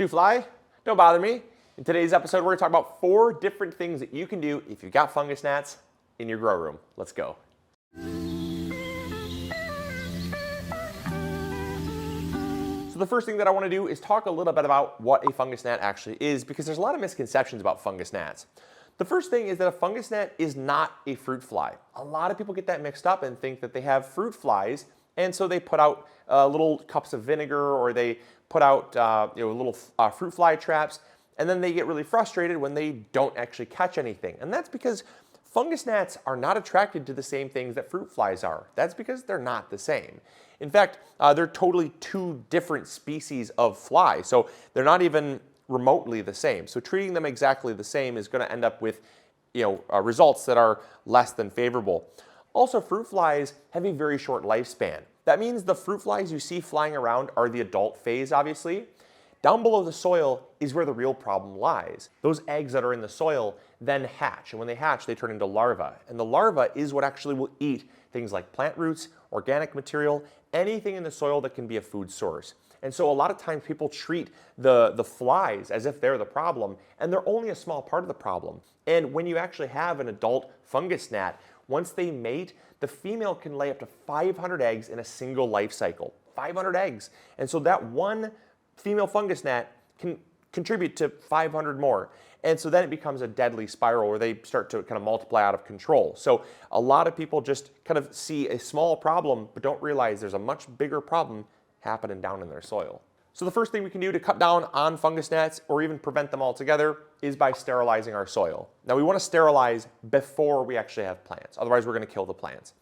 Shoo fly, don't bother me. In today's episode, we're going to talk about 4 different things that you can do if you've got fungus gnats in your grow room. Let's go. So the first thing that I want to do is talk a little bit about what a fungus gnat actually is, because there's a lot of misconceptions about fungus gnats. The first thing is that a fungus gnat is not a fruit fly. A lot of people get that mixed up and think that they have fruit flies, and so they put out little cups of vinegar, or they put out little fruit fly traps, and then they get really frustrated when they don't actually catch anything. And that's because fungus gnats are not attracted to the same things that fruit flies are. That's because they're not the same. In fact, they're totally 2 different species of fly, so they're not even remotely the same. So treating them exactly the same is going to end up with results that are less than favorable. Also, fruit flies have a very short lifespan. That means the fruit flies you see flying around are the adult phase, obviously. Down below the soil is where the real problem lies. Those eggs that are in the soil then hatch, and when they hatch, they turn into larvae. And the larva is what actually will eat things like plant roots, organic material, anything in the soil that can be a food source. And so a lot of times people treat the flies as if they're the problem, and they're only a small part of the problem. And when you actually have an adult fungus gnat, once they mate, the female can lay up to 500 eggs in a single life cycle. 500 eggs. And so that one female fungus gnat can contribute to 500 more. And so then it becomes a deadly spiral where they start to kind of multiply out of control. So a lot of people just kind of see a small problem, but don't realize there's a much bigger problem happening down in their soil. So the first thing we can do to cut down on fungus gnats, or even prevent them altogether, is by sterilizing our soil. Now we want to sterilize before we actually have plants, otherwise we're going to kill the plants.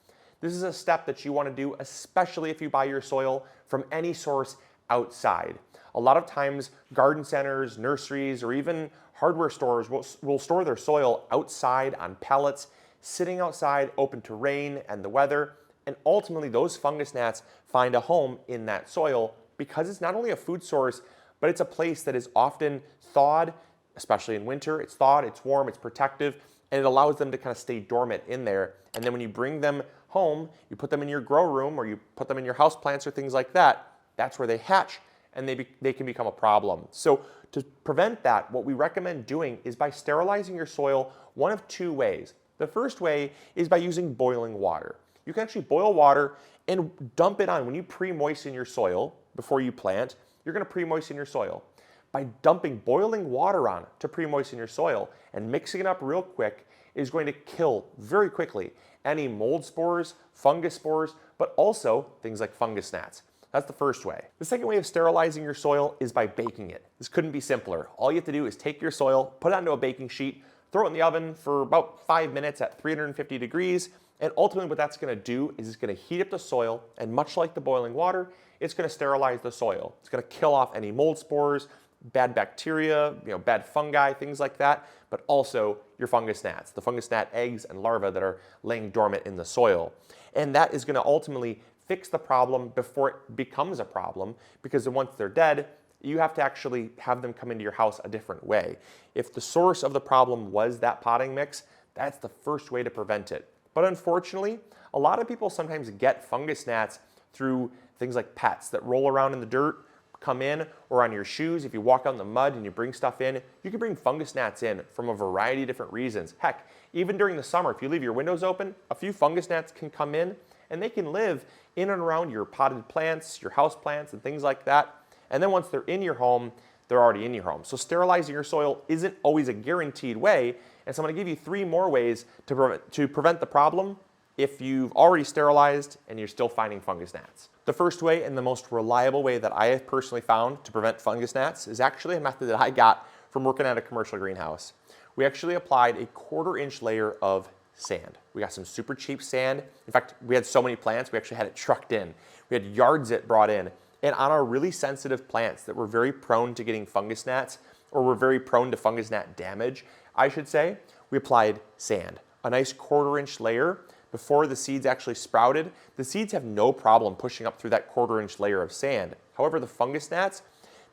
This is a step that you want to do, especially if you buy your soil from any source outside. A lot of times garden centers, nurseries, or even hardware stores will store their soil outside on pallets, sitting outside open to rain and the weather, and ultimately those fungus gnats find a home in that soil because it's not only a food source, but it's a place that is often thawed, especially in winter. It's thawed, it's warm, it's protective, and it allows them to kind of stay dormant in there. And then when you bring them home, you put them in your grow room, or you put them in your house plants or things like that, that's where they hatch, and they can become a problem. So to prevent that, what we recommend doing is by sterilizing your soil one of 2 ways. The first way is by using boiling water. You can actually boil water and dump it on. When you pre-moisten your soil before you plant, you're going to pre-moisten your soil. By dumping boiling water on to pre-moisten your soil and mixing it up real quick is going to kill very quickly any mold spores, fungus spores, but also things like fungus gnats. That's the first way. The second way of sterilizing your soil is by baking it. This couldn't be simpler. All you have to do is take your soil, put it onto a baking sheet, throw it in the oven for about 5 minutes at 350 degrees, and ultimately what that's going to do is it's going to heat up the soil, and much like the boiling water, it's going to sterilize the soil. It's going to kill off any mold spores, bad bacteria, bad fungi, things like that, but also your fungus gnats, the fungus gnat eggs and larvae that are laying dormant in the soil. And that is going to ultimately fix the problem before it becomes a problem, because once they're dead, you have to actually have them come into your house a different way. If the source of the problem was that potting mix, that's the first way to prevent it. But unfortunately, a lot of people sometimes get fungus gnats through things like pets that roll around in the dirt, come in, or on your shoes. If you walk out in the mud and you bring stuff in, you can bring fungus gnats in from a variety of different reasons. Heck, even during the summer, if you leave your windows open, a few fungus gnats can come in, and they can live in and around your potted plants, your house plants, and things like that. And then once they're in your home, they're already in your home. So sterilizing your soil isn't always a guaranteed way. And so I'm going to give you 3 more ways to prevent the problem if you've already sterilized and you're still finding fungus gnats. The first way, and the most reliable way that I have personally found to prevent fungus gnats, is actually a method that I got from working at a commercial greenhouse. We actually applied a 1/4 inch layer of sand. We got some super cheap sand. In fact, we had so many plants, we actually had it trucked in. We had yards it brought in. And on our really sensitive plants that were very prone to getting fungus gnats, or were very prone to fungus gnat damage, I should say, we applied sand. A nice 1/4 inch layer before the seeds actually sprouted. The seeds have no problem pushing up through that 1/4 inch layer of sand. However, the fungus gnats,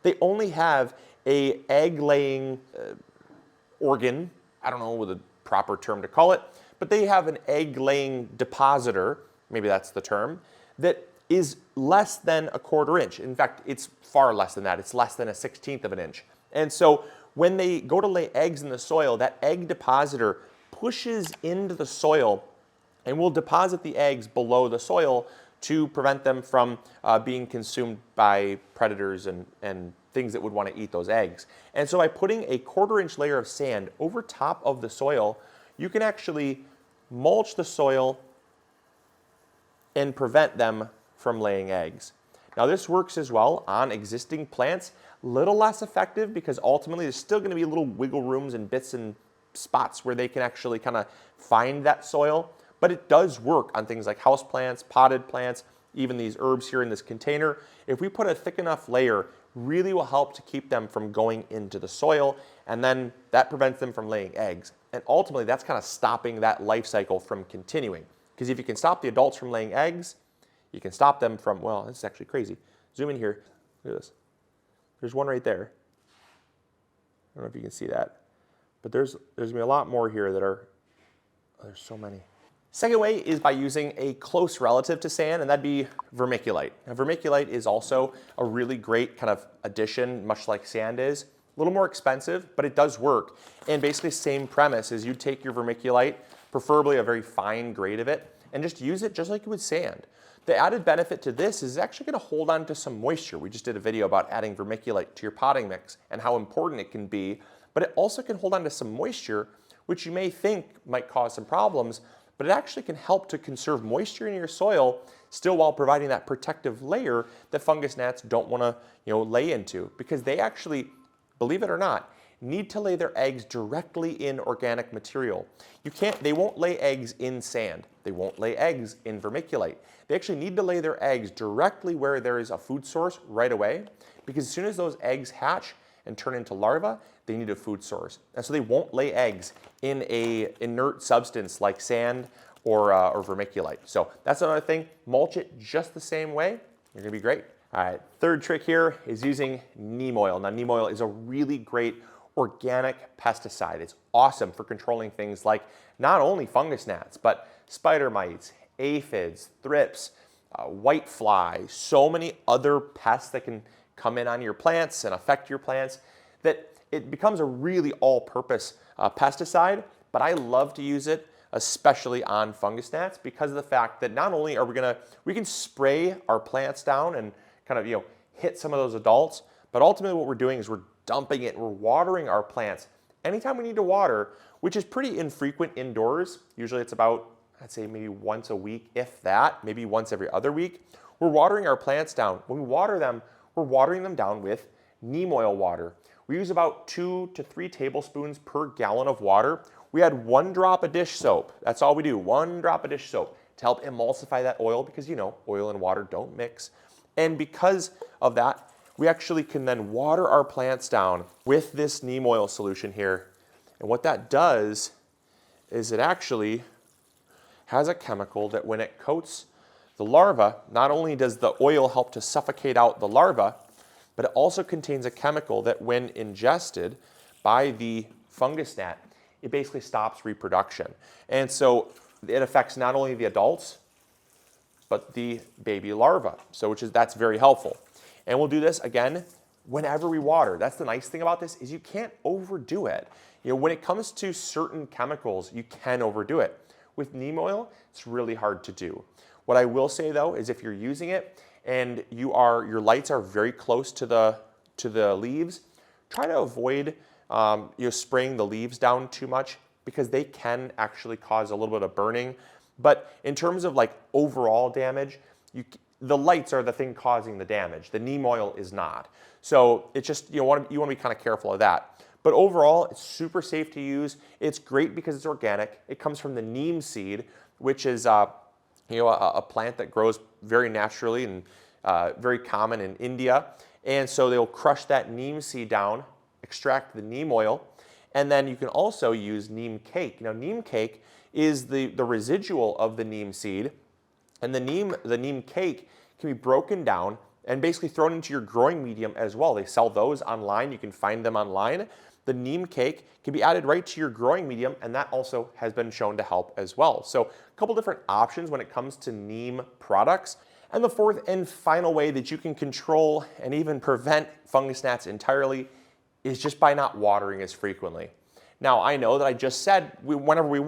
they only have a egg laying organ, I don't know the proper term to call it, but they have an egg laying depositor, maybe that's the term, that is less than a 1/4 inch. In fact, it's far less than that. It's less than a 1/16 of an inch. And so when they go to lay eggs in the soil, that egg depositor pushes into the soil and will deposit the eggs below the soil to prevent them from being consumed by predators and things that would want to eat those eggs. And so by putting a 1/4 inch layer of sand over top of the soil, you can actually mulch the soil and prevent them from laying eggs. Now this works as well on existing plants, a little less effective because ultimately there's still going to be little wiggle rooms and bits and spots where they can actually kind of find that soil, but it does work on things like houseplants, potted plants, even these herbs here in this container. If we put a thick enough layer, really will help to keep them from going into the soil, and then that prevents them from laying eggs. And ultimately that's kind of stopping that life cycle from continuing. Because if you can stop the adults from laying eggs, you can stop them from, well, this is actually crazy. Zoom in here, look at this. There's one right there. I don't know if you can see that, but there's gonna be a lot more here that are, oh, there's so many. Second way is by using a close relative to sand, and that'd be vermiculite. Now, vermiculite is also a really great kind of addition, much like sand is. A little more expensive, but it does work. And basically same premise is you take your vermiculite, preferably a very fine grade of it, and just use it just like you would sand. The added benefit to this is actually going to hold on to some moisture. We just did a video about adding vermiculite to your potting mix and how important it can be, but it also can hold on to some moisture, which you may think might cause some problems, but it actually can help to conserve moisture in your soil, still while providing that protective layer that fungus gnats don't want to, lay into, because they actually, believe it or not, need to lay their eggs directly in organic material. They won't lay eggs in sand. They won't lay eggs in vermiculite. They actually need to lay their eggs directly where there is a food source right away, because as soon as those eggs hatch and turn into larvae, they need a food source. And so they won't lay eggs in a inert substance like sand or vermiculite. So that's another thing. Mulch it just the same way. You're gonna be great. All right, third trick here is using neem oil. Now, neem oil is a really great organic pesticide. It's awesome for controlling things like not only fungus gnats, but spider mites, aphids, thrips, white fly, so many other pests that can come in on your plants and affect your plants, that it becomes a really all-purpose pesticide. But I love to use it, especially on fungus gnats, because of the fact that not only are we can spray our plants down and kind of hit some of those adults, but ultimately what we're doing is we're dumping it, we're watering our plants anytime we need to water, which is pretty infrequent indoors. Usually it's about, I'd say maybe once a week, if that, maybe once every other week. We're watering our plants down. When we water them, we're watering them down with neem oil water. We use about 2 to 3 tablespoons per gallon of water. We add 1 drop of dish soap. That's all we do, 1 drop of dish soap to help emulsify that oil, because oil and water don't mix. And because of that, we actually can then water our plants down with this neem oil solution here. And what that does is it actually has a chemical that when it coats the larva, not only does the oil help to suffocate out the larva, but it also contains a chemical that when ingested by the fungus gnat, it basically stops reproduction. And so it affects not only the adults, but the baby larva. So that's very helpful. And we'll do this again whenever we water. That's the nice thing about this is you can't overdo it. When it comes to certain chemicals, you can overdo it. With neem oil, it's really hard to do. What I will say though is if you're using it and your lights are very close to the leaves, try to avoid spraying the leaves down too much, because they can actually cause a little bit of burning. But in terms of like overall damage, the lights are the thing causing the damage. The neem oil is not. So it's just, you want to be kind of careful of that. But overall, it's super safe to use. It's great because it's organic. It comes from the neem seed, which is a plant that grows very naturally and very common in India. And so they'll crush that neem seed down, extract the neem oil, and then you can also use neem cake. Now, neem cake is the residual of the neem seed, and the neem cake can be broken down and basically thrown into your growing medium as well. They sell those online. You can find them online. The neem cake can be added right to your growing medium, and that also has been shown to help as well. So a couple different options when it comes to neem products. And the fourth and final way that you can control and even prevent fungus gnats entirely is just by not watering as frequently. Now, I know that I just said whenever we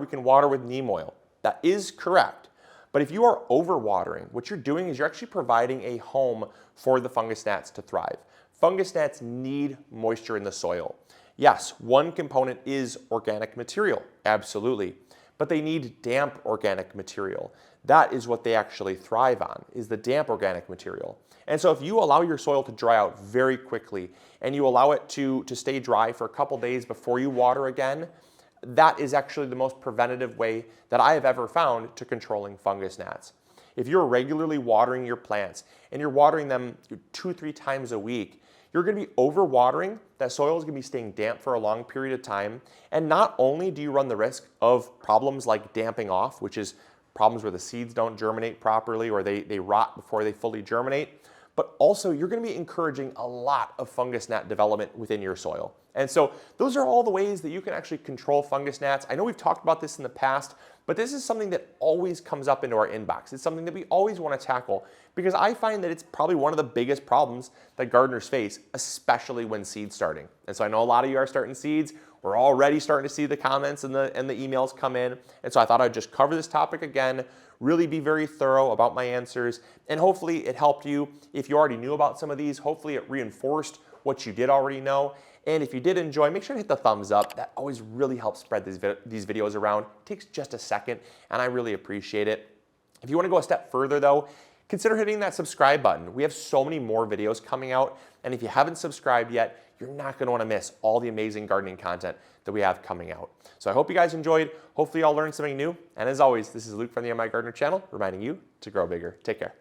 can water with neem oil. That is correct. But if you are overwatering, what you're doing is you're actually providing a home for the fungus gnats to thrive. Fungus gnats need moisture in the soil. Yes, one component is organic material, absolutely. But they need damp organic material. That is what they actually thrive on, is the damp organic material. And so if you allow your soil to dry out very quickly and you allow it to stay dry for a couple days before you water again, that is actually the most preventative way that I have ever found to controlling fungus gnats. If you're regularly watering your plants and you're watering them 2-3 times a week, you're going to be overwatering. That soil is going to be staying damp for a long period of time. And not only do you run the risk of problems like damping off, which is problems where the seeds don't germinate properly or they rot before they fully germinate, but also you're going to be encouraging a lot of fungus gnat development within your soil. And so those are all the ways that you can actually control fungus gnats. I know we've talked about this in the past, but this is something that always comes up into our inbox. It's something that we always want to tackle because I find that it's probably one of the biggest problems that gardeners face, especially when seed starting. And so I know a lot of you are starting seeds. We're already starting to see the comments and the emails come in. And so I thought I'd just cover this topic again, really be very thorough about my answers, and hopefully it helped you. If you already knew about some of these, hopefully it reinforced what you did already know. And if you did enjoy, make sure to hit the thumbs up. That always really helps spread these videos around. It takes just a second, and I really appreciate it. If you want to go a step further though, consider hitting that subscribe button. We have so many more videos coming out, and if you haven't subscribed yet, you're not going to want to miss all the amazing gardening content that we have coming out. So I hope you guys enjoyed. Hopefully you all learned something new. And as always, this is Luke from the MIgardener channel, reminding you to grow bigger. Take care.